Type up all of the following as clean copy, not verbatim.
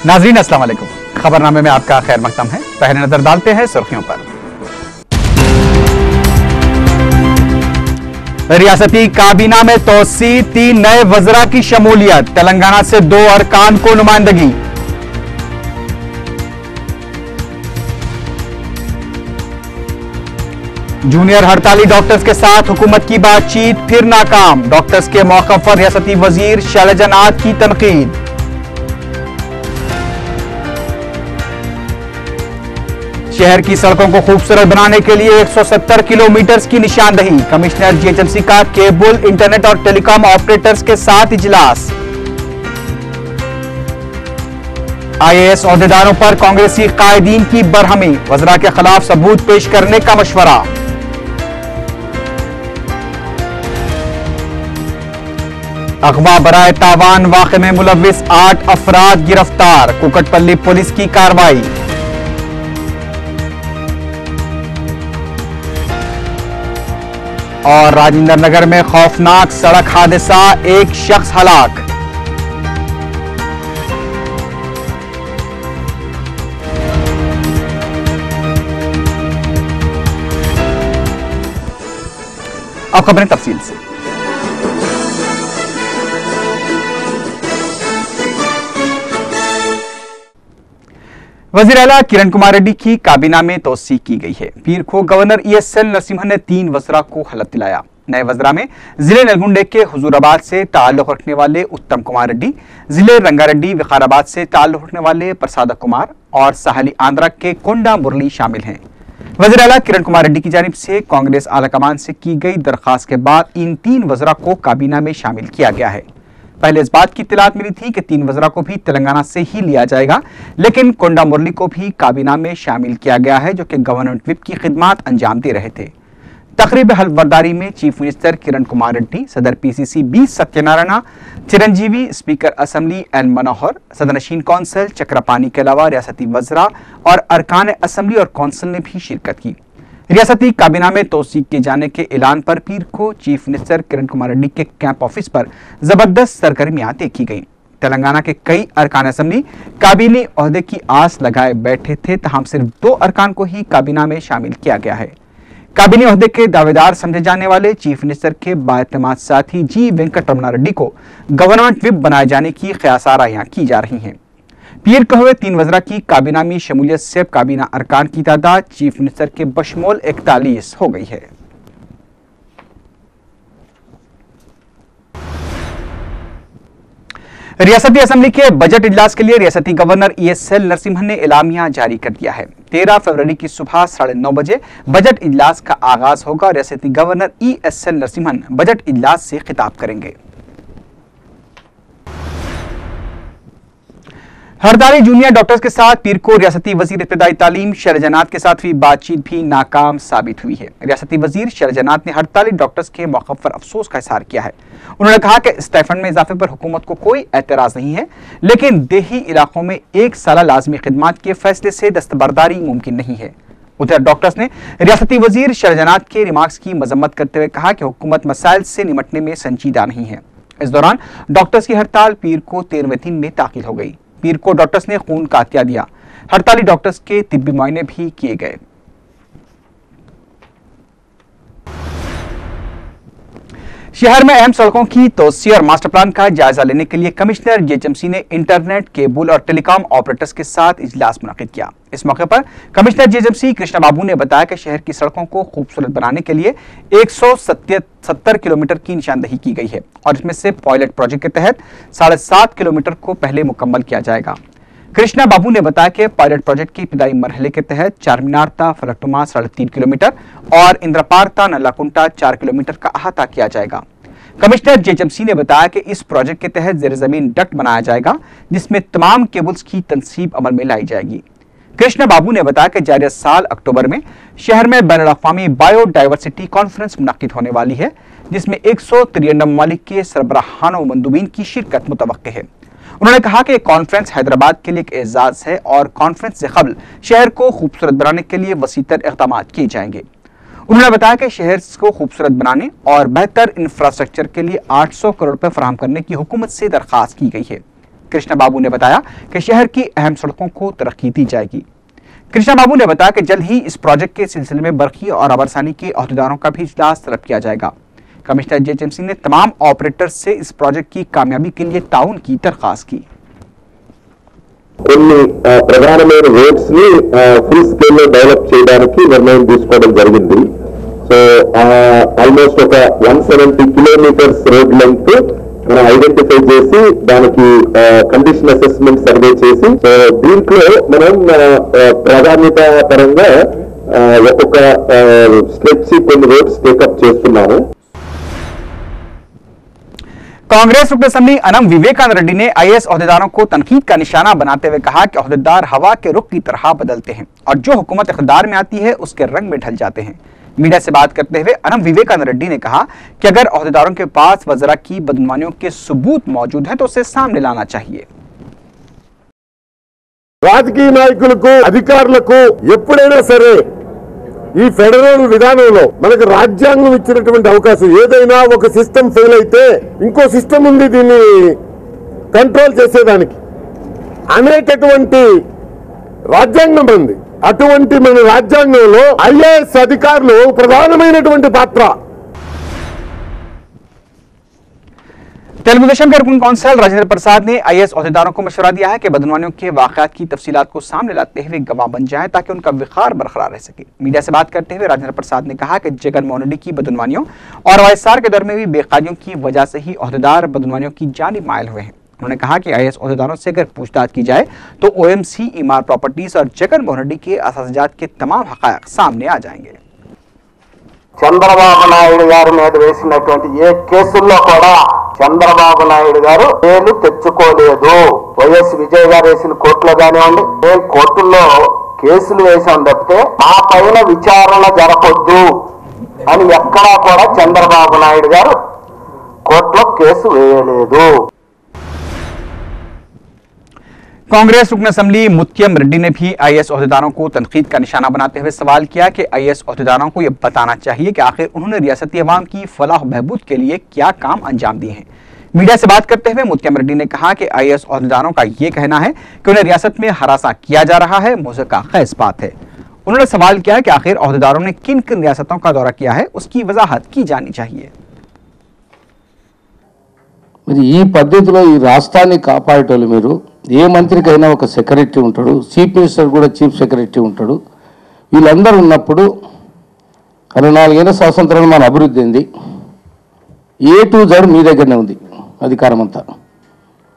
नाजरीन अस्सलाम वालेकुम। खबरनामे में आपका खैर मकदम है। पहले नजर डालते हैं सुर्खियों पर। रियासती काबीना में तोसी, 3 नए वज़रा की शमूलियत। तेलंगाना से 2 अरकान को नुमाइंदगी। जूनियर हड़ताली डॉक्टर्स के साथ हुकूमत की बातचीत फिर नाकाम। डॉक्टर्स के मौक़िफ़ पर रियासती वजीर शैलजा नाथ की तनकीद। शहर की सड़कों को खूबसूरत बनाने के लिए 170 किलोमीटर की निशानदही। कमिश्नर जीएचएमसी का केबल, इंटरनेट और टेलीकॉम ऑपरेटर्स के साथ इजलास। आईएएस ओहदेदारों पर कांग्रेसी कायदीन की बरहमी। वज़रा के खिलाफ सबूत पेश करने का मशवरा। अगवा बराए तावान वाक़े में मुलव्विस 8 अफराद गिरफ्तार। कुकटपल्ली पुलिस की कार्रवाई। और राजेंद्र नगर में खौफनाक सड़क हादसा, 1 शख्स हलाक। अब खबरें तफसील से। वजीर आला किरण कुमार रेड्डी की काबीना में तोसी की गई है। पीर को गवर्नर ईएसएल नरसिम्हन ने 3 वज़रा को हलफ दिलाया। नए वज़रा में जिले नलगुंडे के हुजूराबाद से ताल्लुक रखने वाले उत्तम कुमार रेड्डी, जिले रंगारेड्डी विकाराबाद से ताल्लुक रखने वाले प्रसाद कुमार और साहली आंध्रा के कोंडा मुरली शामिल हैं। वज़ीर आला किरण कुमार रेड्डी की जानिब से कांग्रेस आलाकमान से की गई दरखास्त के बाद इन 3 वज़रा को काबीना में शामिल किया गया है। पहले इस बात की इत्तलात मिली थी कि 3 वज़रा को भी तेलंगाना से ही लिया जाएगा, लेकिन कोंडा मुरली को भी काबीना में शामिल किया गया है, जो कि गवर्नमेंट विप की खिदमात अंजाम दे रहे थे। तकरीब हल्फबरदारी में चीफ मिनिस्टर किरण कुमार रेड्डी, सदर PCC B Satyanarayana, Chiranjeevi, speaker assembly N Manohar, सदनशीन कौंसिल चक्रपानी के अलावा रियासती वज़रा और अरकान असम्बली और कौंसिल ने भी शिरकत की। रियासती काबीना में तोसीक किए जाने के ऐलान पर पीर को चीफ मिनिस्टर किरण कुमार रेड्डी के कैंप ऑफिस पर जबरदस्त सरगर्मियां देखी गईं। तेलंगाना के कई अरकान असम्बली काबीनी ओहदे की आस लगाए बैठे थे, तहम सिर्फ 2 अरकान को ही काबीना में शामिल किया गया है। काबीनी ओहदे के दावेदार समझे जाने वाले चीफ मिनिस्टर के बाएतमाद साथी जी वेंकटरमणा रेड्डी को गवर्नमेंट विप बनाए जाने की ख्यासारायां की जा रही हैं। पीर को हुए 3 वज़रा की काबीना में शमूलियत से काबीना अरकान की तादाद चीफ मिनिस्टर के बशमोल 41 हो गई है। रियासती असम्बली के बजट इजलास के लिए रियासती गवर्नर ईएसएल नरसिम्हन ने एलामिया जारी कर दिया है। 13 फरवरी की सुबह 9:30 बजे बजट इजलास का आगाज होगा। रियासती गवर्नर ईएसएल नरसिम्हन बजट इजलास से खिताब करेंगे। हड़ताली जूनियर डॉक्टर्स के साथ पीर को रियासती वजीर इब्तिदाई तालीम शैलजा नाथ के साथ हुई बातचीत भी नाकाम साबित हुई है। रियासती वजीर शैलजा नाथ ने हड़ताली डॉक्टर्स के मौक़िफ़ पर अफसोस का इज़हार किया है। उन्होंने कहा कि स्टाइफंड में इजाफे पर हुकूमत को कोई एतराज़ नहीं है, लेकिन देही इलाकों में 1 साल लाजमी खिदमात के फैसले से दस्तबरदारी मुमकिन नहीं है। उधर डॉक्टर्स ने रियासती वजीर शैलजा नाथ के रिमार्क्स की मजम्मत करते हुए कहा कि हुकूमत मसाइल से निमटने में संजीदा नहीं है। इस दौरान डॉक्टर्स की हड़ताल पीर को 13वें दिन में दाखिल हो गई। पीर को डॉक्टर्स ने खून का अतिया दिया। हड़ताली डॉक्टर्स के तिब्बी मुआयने भी किए गए। शहर में अहम सड़कों की तोसी और मास्टर प्लान का जायजा लेने के लिए कमिश्नर जीएचएमसी ने इंटरनेट, केबल और टेलीकॉम ऑपरेटर्स के साथ इजलास मुनक्किद किया। इस मौके पर कमिश्नर जीएचएमसी कृष्णा बाबू ने बताया कि शहर की सड़कों को खूबसूरत बनाने के लिए 170 किलोमीटर की निशानदही की गई है और इसमें से पायलट प्रोजेक्ट के तहत 7.5 किलोमीटर को पहले मुकम्मल किया जाएगा। कृष्णा बाबू ने बताया कि पायलट प्रोजेक्ट के इब्तिदाई मरहले के तहत चारमीनार ता फलकनुमा 3.5 किलोमीटर और इंद्रपार ता नल्लाकुंटा 4 किलोमीटर का अहाता किया जाएगा। कमिश्नर जीएचएमसी ने बताया कि इस प्रोजेक्ट के तहत जेर जमीन डक्ट बनाया जाएगा, जिसमें तमाम केबल्स की तनसीब अमल में लाई जाएगी। कृष्णा बाबू ने बताया कि जारी साल अक्टूबर में शहर में बैनुल-अक़वामी बायोडाइवर्सिटी कॉन्फ्रेंस मुनक्किद होने वाली है, जिसमें 153 ममालिक के सरबराहान व मंदूबीन की शिरकत मुतवक्के है। उन्होंने कहा कि कॉन्फ्रेंस हैदराबाद के लिए एक एजाज है और कॉन्फ्रेंस से कबल शहर को खूबसूरत बनाने के लिए वसीतर इक़दाम किए जाएंगे। उन्होंने बताया कि शहर को खूबसूरत बनाने और बेहतर इंफ्रास्ट्रक्चर के लिए 800 करोड़ रुपए फराहम करने की हुकूमत से दरखास्त की गई है। कृष्णा बाबू ने बताया कि शहर की अहम सड़कों को तरक्की दी जाएगी। कृष्णा बाबू ने बताया कि जल्द ही इस प्रोजेक्ट के सिलसिले में बरखी और अबरसानी के अहदेदारों का भी इजलास तलब किया जाएगा। कमिश्नर जेएचएमसी ने तमाम ऑपरेटर्स से इस प्रोजेक्ट की कामयाबी के लिए ताउन की दरखास्त की। కొన్ని ప్రధానమైన రోడ్స్ ని ఫుల్ స్కేల్ లో డెవలప్ చేయడానికి నిర్ణయం తీసుకోవడం జరిగింది. సో ఆల్మోస్ట్ ఒక 170 కిలోమీటర్స్ రోడ్ లెంగ్త్ మనం ఐడెంటిఫై చేసి దానికి కండిషన్ అసెస్మెంట్ సర్వే చేసి సో దీంట్లో మనం ప్రాధాన్యత పరంగా ఒక్కొక్క స్ట్రెచ్ కొన్ని రోడ్స్ టేకప్ చేస్తున్నాము। कांग्रेस रुकन असेंबली अनम विवेकानंद रेड्डी ने आईएएस ओहदेदारों को तनकीद का निशाना बनाते हुए कहा कि ओहदेदार हवा के रुख की तरह बदलते हैं और जो हुकूमत इख्तियार में आती है उसके रंग में ढल जाते हैं। मीडिया से बात करते हुए अनम विवेकानंद रेड्डी ने कहा कि अगर ओहदेदारों के पास वज़रा की बदगुमानियों के सबूत मौजूद हैं तो उसे सामने लाना चाहिए। రాజకీయ నాయకులకు అధికారులకు ఎప్పుడైనా సరే ఈ ఫెడరల్ విధానంలో మనకు రాజ్యాంగం ఇచ్చినటువంటి అవకాశం ఏదైనా ఒక సిస్టమ్ ఫెయిల్ అయితే ఇంకో సిస్టమ్ ఉంది దీన్ని కంట్రోల్ చేసేదానికి అనేటటువంటి రాజ్యాంగం ఉంది। అటువంటి మన రాజ్యాంగంలో ఐఏఎస్ అధికారులు ప్రధానమైనటువంటి పాత్ర। तेलुगु देशम के रुकन कौंसल राजेंद्र प्रसाद ने आईएएस ओहदेदारों को मशवरा दिया है कि बदगुमानियों के वाकयात की तफसीलात को सामने लाते हुए गवाह बन जाएं ताकि उनका विखार बरकरार रह सके। मीडिया से बात करते हुए राजेंद्र प्रसाद ने कहा कि जगनमोहन रेड्डी की बदगुमानियों और वायएसआर के दौर में भी बेकायदियों की वजह से ही ओहदेदार बदगुमानियों की जानिब मायल हुए हैं। उन्होंने कहा कि आईएएस ओहदेदारों से अगर पूछताछ की जाए तो ओएमसी, ईमार प्रॉपर्टीज और जगनमोहन रेड्डी के असाजात के तमाम हकायक सामने आ जाएंगे। చంద్రబాబు నాయుడు గారి మీద వేసినటువంటి ఏ కేసుల్లో కూడా చంద్రబాబు నాయుడు గారు పేర్లు తెచ్చుకోలేదు। వైఎస్ విజయ్ గారు వేసిన కోర్టులో కానివ్వండి ఏ కోర్టుల్లో కేసులు వేసాం తప్పితే మా పైన విచారణ జరపొద్దు అని ఎక్కడా కూడా చంద్రబాబు నాయుడు గారు కోర్టులో కేసు వేయలేదు। कांग्रेस रुकन असेंबली मुत्यम रेड्डी ने भी आईएएस ओहदेदारों को तनकीद का निशाना बनाते हुए सवाल किया कि आईएएस ओहदेदारों को यह बताना चाहिए कि आखिर उन्होंने रियासती अवाम की फलाह बहबूद के लिए क्या काम अंजाम दिए हैं। मीडिया से बात करते हुए मुत्यम रेड्डी ने कहा कि आईएएस ओहदेदारों का यह कहना है कि उन्हें रियासत में हरासा किया जा रहा है, मुझे का खैस बात है। उन्होंने सवाल किया कि आखिर ओहदेदारों ने किन किन रियासतों का दौरा किया है, उसकी वजाहत की जानी चाहिए। మరి ఈ పద్ధతిలో ఈ రాష్ట్రాన్ని కాపాడేటోళ్ళు మీరు ఏ మంత్రికైనా ఒక సెక్రటరీ ఉంటాడు, చీఫ్ మినిస్టర్ కూడా చీఫ్ సెక్రటరీ ఉంటాడు। వీళ్ళందరూ ఉన్నప్పుడు 64 ఏళ్ల స్వాతంత్రం మన అభివృద్ధి అయింది, ఏ టు జెడ్ మీ దగ్గరనే ఉంది అధికారం అంతా।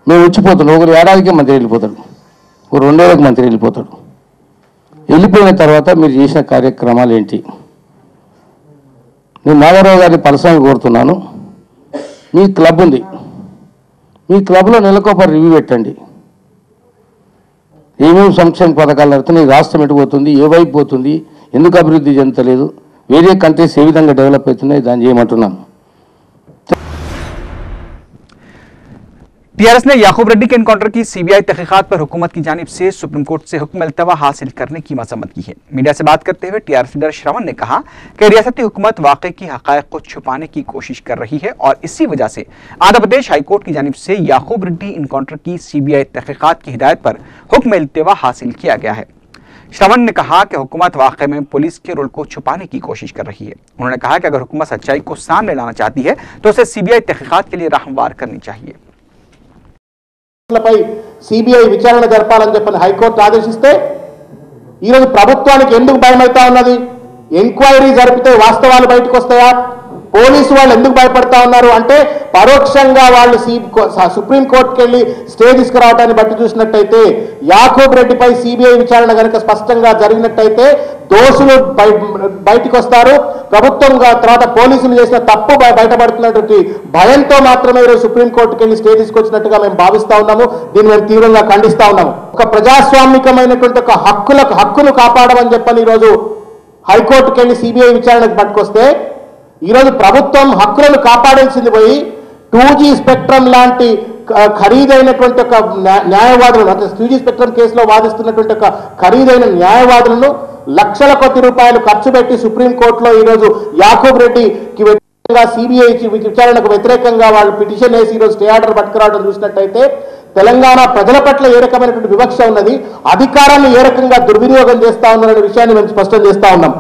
మేము వచ్చిపోతున్నాం, ఒకరు ఏడాదికి మంత్రి వెళ్ళిపోతాడు, ఒక 2 ఏళ్ళకి మంత్రి వెళ్ళిపోతాడు। వెళ్ళిపోయిన తర్వాత మీరు చేసిన కార్యక్రమాలు ఏంటి? నేను నాగరావు గారిని పర్సనల్గా కోరుతున్నాను, మీ క్లబ్ ఉంది, మీ క్లబ్లో నెలకొక రివ్యూ పెట్టండి, ఏమేమి సంక్షేమ పథకాలు నడుతున్నాయి, రాష్ట్రం ఎటుపోతుంది, ఏ వైపు పోతుంది, ఎందుకు అభివృద్ధి చెందలేదు, వేరే కంట్రీస్ ఏ విధంగా డెవలప్ అవుతున్నాయి, దాన్ని చేయమంటున్నాను। टीआरएस ने याकूब रेड्डी के एनकाउंटर की सीबीआई तहकीकात पर हुकूमत की जानिब से सुप्रीम कोर्ट से हुक्म इल्तवा हासिल करने की मजम्मत की है। मीडिया से बात करते हुए टीआरएस लीडर श्रवण ने कहा कि रियासती हुकूमत वाकई की हकायक को छुपाने की कोशिश कर रही है और इसी वजह से आंध्र प्रदेश हाईकोर्ट की जानिब से याकूब रेड्डी एनकाउंटर की सीबीआई तहकीकात की हिदायत पर हुक्म इल्तवा हासिल किया गया है। श्रवण ने कहा कि हुकूमत वाकई में पुलिस के रोल को छुपाने की कोशिश कर रही है। उन्होंने कहा कि अगर हुकूमत सच्चाई को सामने लाना चाहती है तो उसे सीबीआई तहकीकात के लिए राहमवार करनी चाहिए। सीबीఐ విచారణ జరపాలని చెప్పని హైకోర్టు ఆదేశిస్తే ఈరోజు ప్రభుత్వానికి ఎందుకు భయమైతా ఉన్నది? ఎంక్వైరీ జరిపితే వాస్తవాలు బయటకు వస్తాయా? పోలీసు వాళ్ళు ఎందుకు భయపడతా ఉన్నారు అంటే పరోక్షంగా వాళ్ళు సుప్రీం కోర్టుకి వెళ్ళి స్టే తీసుకురావడాన్ని బట్టి చూసినట్టయితే యాకూబ్ రెడ్డిపై సిబిఐ విచారణ కనుక స్పష్టంగా జరిగినట్టయితే దోషులు బయటకు వస్తారు, ప్రభుత్వం తర్వాత పోలీసులు చేసిన తప్పు బయటపడుతున్నటువంటి భయంతో మాత్రమే ఈరోజు సుప్రీం కోర్టుకి వెళ్ళి స్టే తీసుకొచ్చినట్టుగా మేము భావిస్తా ఉన్నాము। దీన్ని మేము తీవ్రంగా ఖండిస్తా ఉన్నాము। ఒక ప్రజాస్వామికమైనటువంటి ఒక హక్కును కాపాడమని చెప్పని ఈరోజు హైకోర్టుకి వెళ్ళి సిబిఐ విచారణకు పట్టుకొస్తే ఈరోజు ప్రభుత్వం హక్కులను కాపాడాల్సింది పోయి 2G స్పెక్ట్రమ్ లాంటి ఖరీదైనటువంటి ఒక న్యాయవాదులను అంటే 2G స్పెక్ట్రమ్ కేసులో వాదిస్తున్నటువంటి ఒక ఖరీదైన న్యాయవాదులను లక్షల కోట్ల రూపాయలు ఖర్చు పెట్టి సుప్రీం కోర్టులో ఈరోజు యాకూబ్ రెడ్డికి వ్యతిరేకంగా సిబిఐ విచారణకు వ్యతిరేకంగా వాళ్ళు పిటిషన్ వేసి ఈరోజు స్టే ఆర్డర్ పట్టుకురావడం చూసినట్టయితే తెలంగాణ ప్రజల పట్ల ఏ రకమైనటువంటి వివక్ష ఉన్నది, అధికారాన్ని ఏ రకంగా దుర్వినియోగం చేస్తా ఉన్నారనే విషయాన్ని మేము స్పష్టం చేస్తా ఉన్నాం.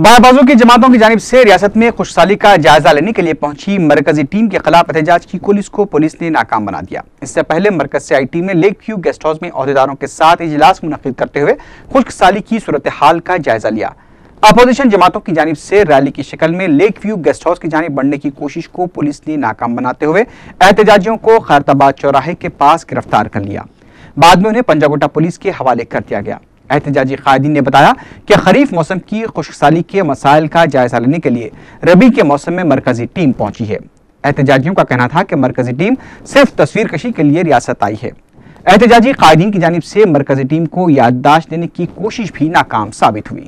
बाबाजों की जमातों की जानिब से रियासत में खुशहाली का जायजा लेने के लिए पहुंची मरकजी टीम के खिलाफ एहतजाज की पुलिस ने नाकाम बना दिया। इससे पहले मरकज से आई टीम ने लेक व्यू गेस्ट हाउस में ओहदेदारों के साथ इजलास मुनक्किद करते हुए खुशहाली की सूरत हाल का जायजा लिया। अपोजिशन जमातों की जानिब से रैली की शक्ल में लेक व्यू गेस्ट हाउस की जानिब बढ़ने की कोशिश को पुलिस ने नाकाम बनाते हुए एहतजाजियों को खैरताबाद चौराहे के पास गिरफ्तार कर लिया। बाद में उन्हें पंजागोटा पुलिस के हवाले कर दिया गया। एहतजाजी कायदीन ने बताया कि खरीफ मौसम की खुशहाली के मसाइल का जायजा लेने के लिए रबी के मौसम में मरकजी टीम पहुंची है। एहतजाजियों का कहना था कि मरकजी टीम सिर्फ तस्वीर कशी के लिए रियासत आई है। एहतजाजी कायदीन की जानिब से मरकजी टीम को याददाश्त देने की कोशिश भी नाकाम साबित हुई।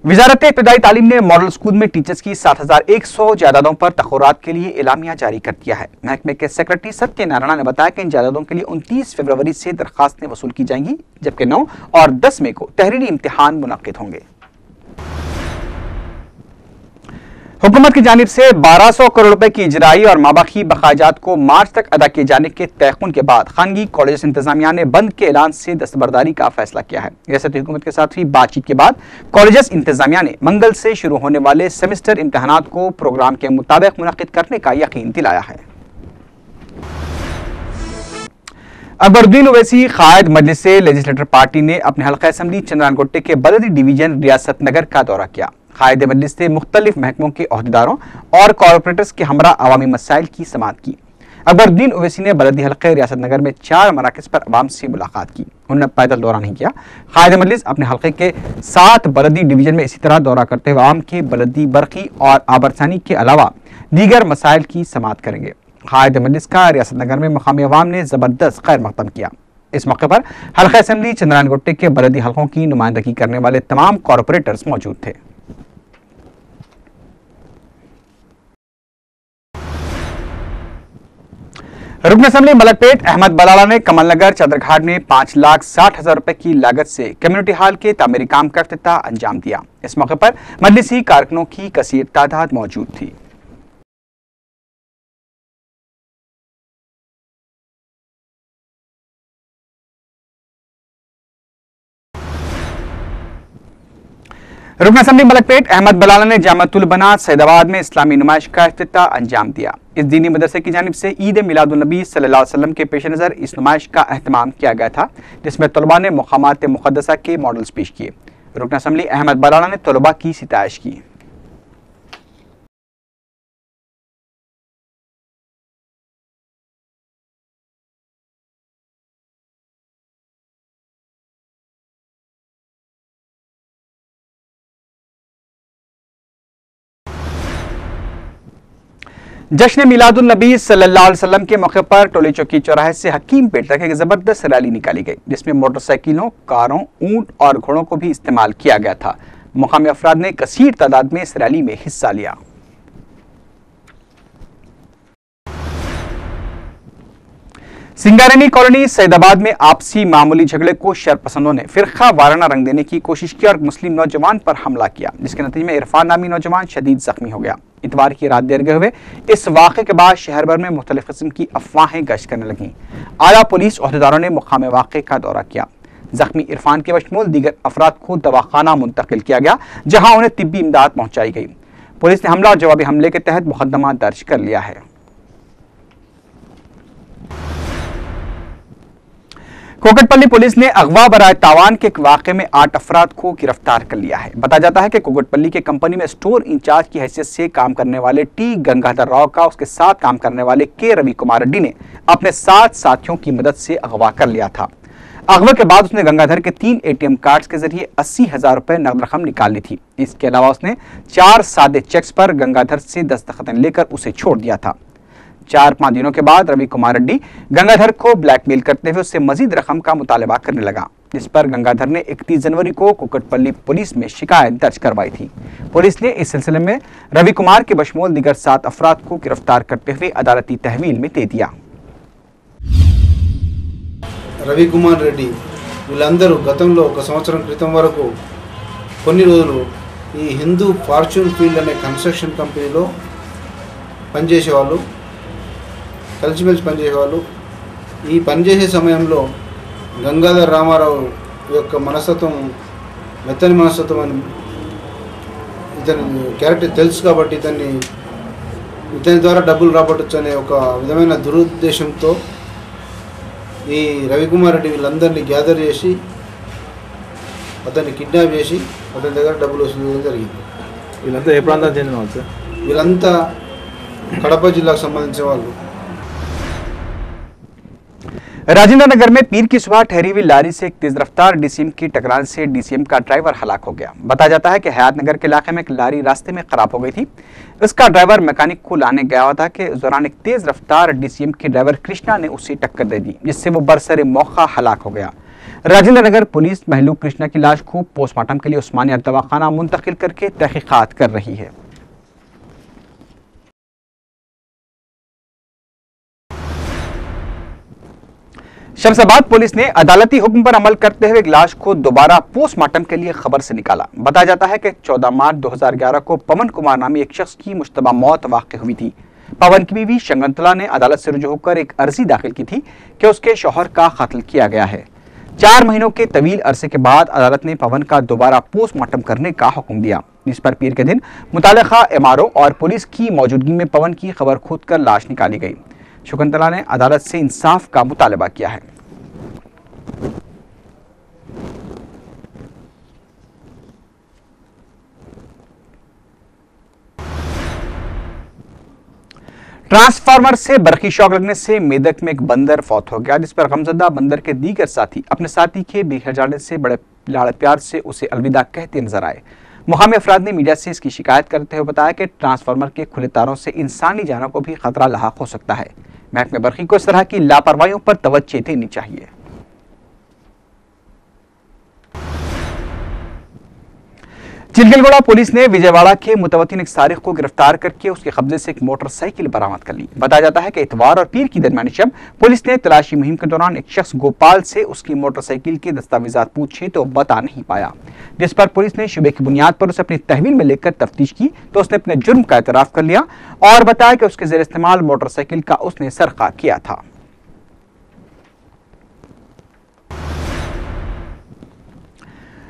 वजारत इब्तदाई तालीम ने मॉडल स्कूल में टीचर्स की 7,100 जायदादों पर तखौरात के लिए एलामिया जारी कर दिया है। महकमे के सेक्रेटरी सत्य नारायण ने बताया कि इन जायदादों के लिए 29 फरवरी से दरखास्तें वसूल की जाएंगी, जबकि 9 और 10 मई को तहरीरी इम्तिहान मुनक्किद होंगे। हुकूमत की जानिब से 1200 करोड़ रुपए की इजराई और माबाकी बकायात को मार्च तक अदा किए जाने के तयक़ुन के बाद खानगी कॉलेज इंतजामिया ने बंद के ऐलान से दस्तबरदारी का फैसला किया है। रियासती हुकूमत के साथ हुई बातचीत के बाद कॉलेज इंतजामिया ने मंगल से शुरू होने वाले सेमेस्टर इम्तहानात को प्रोग्राम के मुताबिक मुनक्किद करने का यकीन दिलाया है। अकबरुद्दीन ओवैसी कायद मजलिस लेजिस्लेटर पार्टी ने अपने हल्का असम्बली चंद्रानगोटे के बलदी डिवीजन रियासत नगर का दौरा किया। कायद मजलिस से मुख्तलिफ महकमों के ओहदेदारों और कॉरपोरेटर्स के हमरा अवामी मसाइल की समाअत की। अकबरुद्दीन ओवैसी ने बलदी हल्के रियासत नगर में 4 मराकज़ पर अवाम से मुलाकात की। उन्होंने पैदल दौरा नहीं किया। कायद मजलिस अपने हल्के के 7 बलदी डिवीजन में इसी तरह दौरा करते हुए आवाम के बलदी बरकी और आबरसानी के अलावा दीगर मसाइल की समाअत करेंगे। कायद मजलिस का रियासत नगर में मकामी अवाम ने जबरदस्त खैर मकदम किया। इस मौके पर हल्का असम्बली चंद्रानगोटे के बलदी हल्कों की नुमाइंदगी करने वाले तमाम कॉरपोरेटर्स मौजूद थे। रुकन असम्बली मलकपेट अहमद बलाला ने कमलनगर चदरघाट में 5,60,000 रुपए की लागत से कम्युनिटी हॉल के तामीरी काम का इफ्तिताह अंजाम दिया। इस मौके पर मजलिसी कारकुनों की कसीर तादाद मौजूद थी। रुकन असम्बली मलकपेट अहमद बलाला ने जामतुल बनात सैदाबाद में इस्लामी नुमाइश का इफ्तिताह अंजाम दिया। इस दीनी मदरसे की जानिब से ईद मिलादुन नबी सल्लल्लाहु अलैहि वसल्लम के पेश नज़र इस नुमाइश का अहतमाम किया गया था, जिसमें तलबा ने मुक़ामात मुक़द्दसा के मॉडल्स पेश किए। रुकन असम्बली अहमद बलाला ने तलबा की सिताइश की। जश्न मिलादुन नबी सल्लल्लाहु अलैहि वसल्लम के मौके पर टोली चौकी चौराहे से हकीम पेट तक एक जबरदस्त रैली निकाली गई, जिसमें मोटरसाइकिलों, कारों, ऊंट और घोड़ों को भी इस्तेमाल किया गया था। मुकामी अफराद ने कसीर तादाद में इस रैली में हिस्सा लिया। सिंगारेनी कॉलोनी सैदाबाद में आपसी मामूली झगड़े को शरपसंदों ने फिरका वाराना रंग देने की कोशिश की और मुस्लिम नौजवान पर हमला किया, जिसके नतीजे में इरफान नामी नौजवान शदीद जख्मी हो गया। इतवार की रात देर गए हुए इस वाक़े के बाद शहर भर में मुख्तलिफ किस्म की अफवाहें गश्त करने लगीं। आला पुलिस ओहदेदारों ने मुकाम वाक़े का दौरा किया। जख्मी इरफान के बशमूल दीगर अफराद को दवाखाना मुंतकिल किया गया, जहां उन्हें तिब्बी इमदाद पहुंचाई गई। पुलिस ने हमला और जवाबी हमले के तहत मुकदमा दर्ज कर लिया है। कोकटपल्ली पुलिस ने अगवा बराए तावान के एक वाक़े में 8 अफराद को गिरफ्तार कर लिया है। बताया जाता है कि कोकटपल्ली के कंपनी में स्टोर इंचार्ज की हैसियत से काम करने वाले टी गंगाधर राव का उसके साथ काम करने वाले के रवि कुमार रेड्डी ने अपने 7 साथियों की मदद से अगवा कर लिया था। अगवा के बाद उसने गंगाधर के 3 ATM कार्ड्स के जरिए 80,000 रुपए नकद रकम निकाल ली थी। इसके अलावा उसने 4 सादे चेक्स पर गंगाधर से दस्तखतें लेकर उसे छोड़ दिया था। 4-5 दिनों के बाद रवि कुमार रेड्डी गंगाधर को ब्लैकमेल करते हुए उससे मजीद रकम का मुतालबा करने लगा। जिस पर गंगाधर ने 31 जनवरी को कुकटपल्ली पुलिस में शिकायत दर्ज करवाई थी। पुलिस ने इस सिलसिले में रवि कुमार के बशमूल दीगर 7 अफराद को गिरफ्तार करते हुए अदालती तहवील में दे दिया। రవి కుమార్ రెడ్డి వీళ్ళందరూ గతంలో ఒక సంవత్సరం క్రితం వరకు కొన్ని రోజులు ఈ హిందూ ఫార్చ్యూన్ ఫీల్డ్ అనే కన్స్ట్రక్షన్ కంపెనీలో పనిచేసేవాళ్ళు, కలిసిమెలిసి పనిచేసేవాళ్ళు. ఈ పనిచేసే సమయంలో గంగాధర్ రామారావు యొక్క మనస్తత్వం మెత్తని మనస్తత్వం అని ఇతని క్యారెక్టర్ తెలుసు కాబట్టి ఇతని ద్వారా డబ్బులు రాబట్టచ్చు అనే ఒక విధమైన దురుద్దేశంతో ఈ రవికుమార్ రెడ్డి వీళ్ళందరినీ గ్యాదర్ చేసి అతన్ని కిడ్నాప్ చేసి అతని దగ్గర డబ్బులు వసూలు చేయడం జరిగింది. వీళ్ళంతా ఏ ప్రాంతానికి చెందిన వాళ్ళు సార్? వీళ్ళంతా కడప జిల్లాకు సంబంధించిన వాళ్ళు. राजेंद्र नगर में पीर की सुबह ठहरी हुई लारी से एक तेज रफ्तार डीसीएम की टकराने से डीसीएम का ड्राइवर हलाक हो गया। बताया जाता है कि हयात नगर के इलाके में एक लारी रास्ते में खराब हो गई थी। इसका ड्राइवर मैकेनिक को लाने गया हुआ था कि उस दौरान एक तेज रफ्तार डीसीएम के ड्राइवर कृष्णा ने उसे टक्कर दे दी, जिससे वो बरसरे मौका हलाक हो गया। राजेंद्र नगर पुलिस महलूक कृष्णा की लाश को पोस्टमार्टम के लिए उस्मानिया दवाखाना मुंतकिल करके तहकीकात कर रही है। शमशाबाद पुलिस ने अदालती हुक्म पर अमल करते हुए एक लाश को दोबारा पोस्टमार्टम के लिए खबर से निकाला। बताया जाता है कि 14 मार्च 2011 को पवन कुमार नामी एक शख्स की मुश्तबा मौत वाक़ हुई थी। पवन की बीवी शंकुंतला ने अदालत से रुजू होकर एक अर्जी दाखिल की थी कि उसके शौहर का कत्ल किया गया है। 4 महीनों के तवील अरसे के बाद अदालत ने पवन का दोबारा पोस्टमार्टम करने का हुक्म दिया, जिस पर पीर के दिन मुतालिका एमआरओ और पुलिस की मौजूदगी में पवन की खबर खोद कर लाश निकाली गई। शंकुंतला ने अदालत से इंसाफ का मुतालबा किया है। ट्रांसफार्मर से बरकी शॉक लगने से मेदक में एक बंदर फौत हो गया, जिस पर गमजदा बंदर के दीगर साथी अपने साथी के बिखर जाने से बड़े लाड़ प्यार से उसे अलविदा कहते नजर आए। मुकामी अफराद ने मीडिया से इसकी शिकायत करते हुए बताया कि ट्रांसफार्मर के खुले तारों से इंसानी जानों को भी खतरा लाहक हो सकता है। महकमे बरकी को इस तरह की लापरवाहियों पर तवज्जो देनी चाहिए। चिलगलगोड़ा पुलिस ने विजयवाड़ा के मुतवतिन एक सारिक को गिरफ्तार करके उसके कब्जे से एक मोटरसाइकिल बरामद कर ली। बताया जाता है कि इतवार और पीर की दरमियानी शब पुलिस ने तलाशी मुहिम के दौरान एक शख्स गोपाल से उसकी मोटरसाइकिल के दस्तावेजात पूछे तो बता नहीं पाया, जिस पर पुलिस ने शुबे की बुनियाद पर उसे अपनी तहवील में लेकर तफ्तीश की तो उसने अपने जुर्म का एतराफ कर लिया और बताया कि उसके जेर इस्तेमाल मोटरसाइकिल का उसने सरका किया था।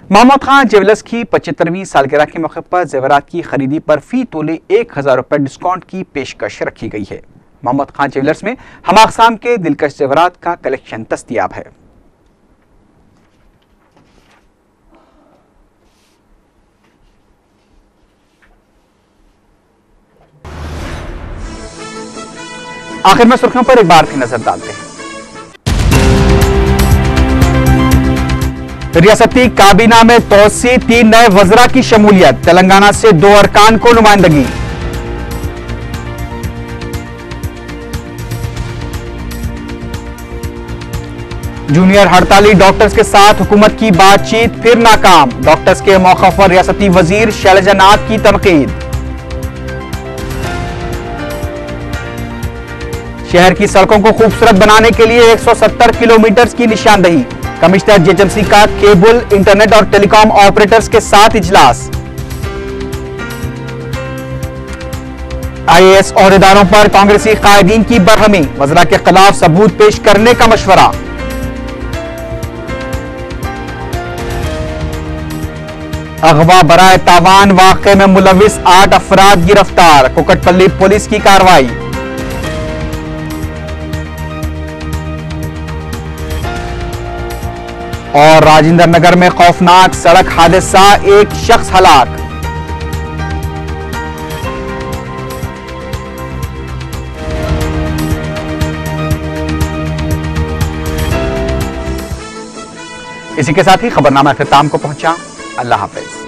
मोहम्मद खान ज्वेलर्स की 75वीं सालगिरह के मौके पर जेवरात की खरीदी पर फी तोले 1000 रुपए डिस्काउंट की पेशकश रखी गई है। मोहम्मद खान ज्वेलर्स में हम अक़साम के दिलकश जेवरात का कलेक्शन दस्तयाब है। आखिर में सुर्खियों पर एक बार फिर नजर डालते हैं। रियासती काबीना में तोसी, 3 नए वज़रा की शमूलियत, तेलंगाना से 2 अरकान को नुमाइंदगी। जूनियर हड़ताली डॉक्टर्स के साथ हुकूमत की बातचीत फिर नाकाम, डॉक्टर्स के मौका पर रियासती वजीर शैलजा नाथ की तनकीद। शहर की सड़कों को खूबसूरत बनाने के लिए 170 किलोमीटर की निशानदही, कमिश्नर जेएचएमसी का केबल, इंटरनेट और टेलीकॉम ऑपरेटर्स के साथ इजलास। आईएएस ओहदेदारों पर कांग्रेसी कायदीन की बरहमी, वज़रा के खिलाफ सबूत पेश करने का मशवरा। अगवा बराए तावान वाक़े में मुलविस 8 अफराद गिरफ्तार, कुकटपल्ली पुलिस की कार्रवाई। और राजेंद्र नगर में खौफनाक सड़क हादसा, 1 शख्स हलाक। इसी के साथ ही खबरनामा इख्तिताम को पहुंचा। अल्लाह हाफिज।